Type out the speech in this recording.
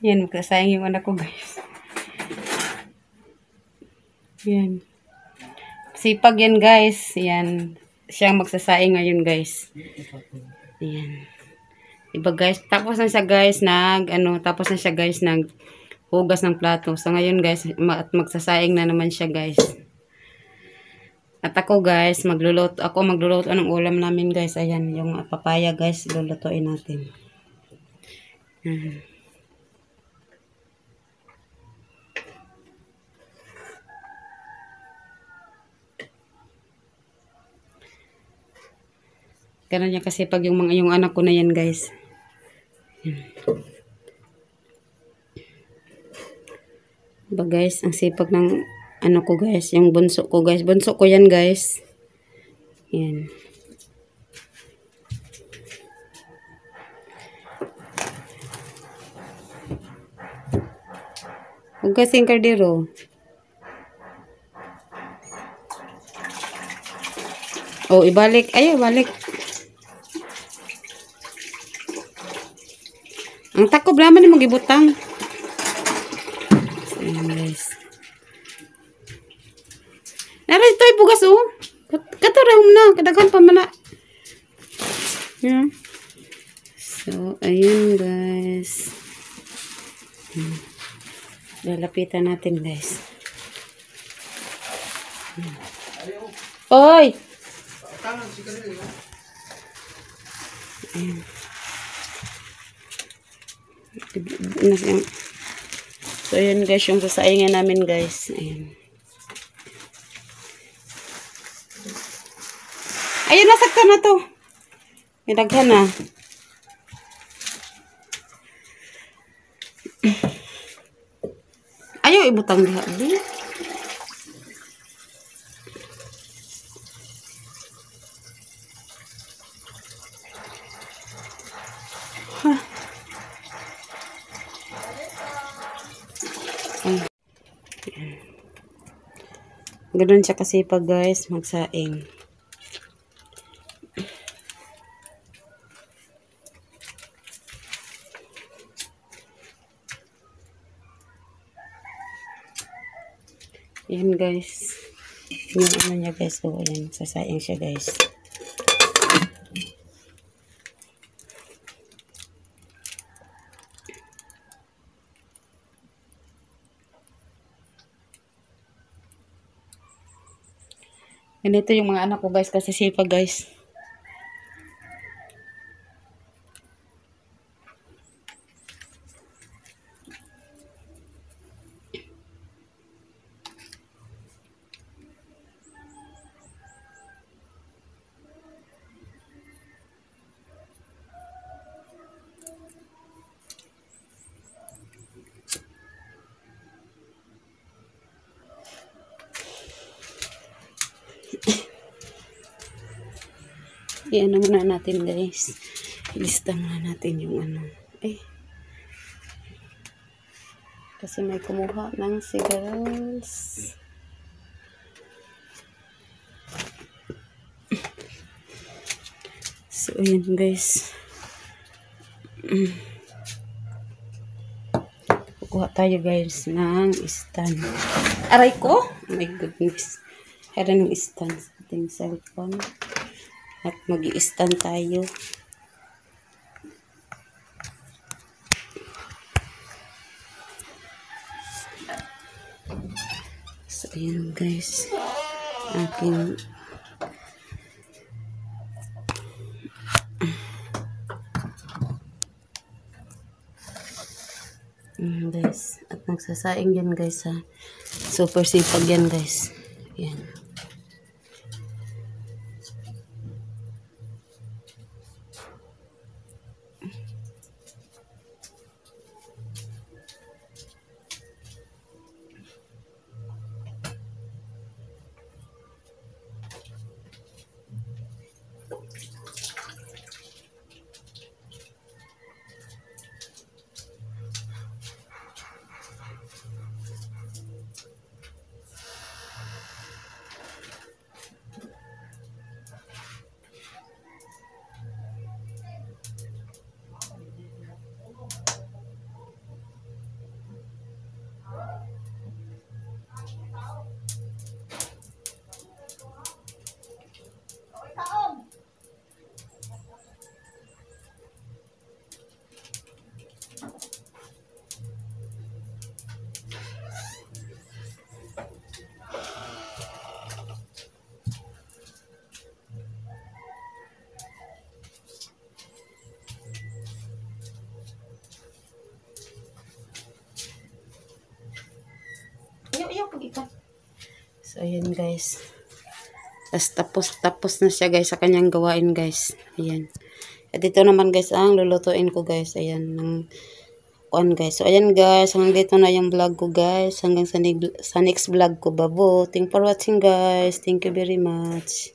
Yan, magkasayang yung anak ko, guys. Yan. Sipag yan, guys. Yan. Siyang magsasaing ngayon, guys. Yan. Diba, guys? Tapos na siya, guys, tapos na siya, guys, hugas ng plato. So, ngayon, guys, magsasaing na naman siya, guys. At ako, guys, magluluto ng ulam namin, guys. Ayan, yung papaya, guys, lulutuin natin. Ganun niya kasi pag yung anak ko na yan, guys. Diba, guys, ang sipag ng ano ko, guys, yung bunso ko, guys. Bunso ko yan, guys. Yan. Huwag kasing kardero. Oh, ibalik. Ay, ibalik. Ang takob naman ni magibutang. So, ayan, guys. Naray, ito ibugas, oh. Katarahom na. Kadaghan pa man na. Yeah. So, ayun, guys. Lalapitan natin, guys. Oy! Ayan. So, ayan, guys, yung sasaingan namin, guys. Ayan. Ayun, nasaktan na to. May daghan na. Ayaw, ibutang diha. Ganun siya kasi pag, guys, magsaing. Yan, guys. Yung ano niya, guys. So, ayan. Sasaing siya, guys. Ganito yung mga anak ko, guys. Kasi sipag, guys. Iyan muna natin, guys. Ilista muna natin yung ano. Kasi may kumuha ng cigarettes. So, ayan, guys. Kukuha tayo, guys, ng stand. Aray ko! Oh my goodness. Kaya ng stand sa ating cellphone. At mag-i-stand tayo. So, ayan, guys. Aking guys. At nagsasaing yan, guys, ha. Super sipag yan, guys. Ayan. So, ayan guys. Tapos na siya guys sa kanyang gawain guys. Ayan. At ito naman guys ang lulutuin ko guys. Ayan. Guys. So, ayan guys. Hanggang dito na yung vlog ko guys. Hanggang sa next vlog ko. Babo. Thank for watching guys. Thank you very much.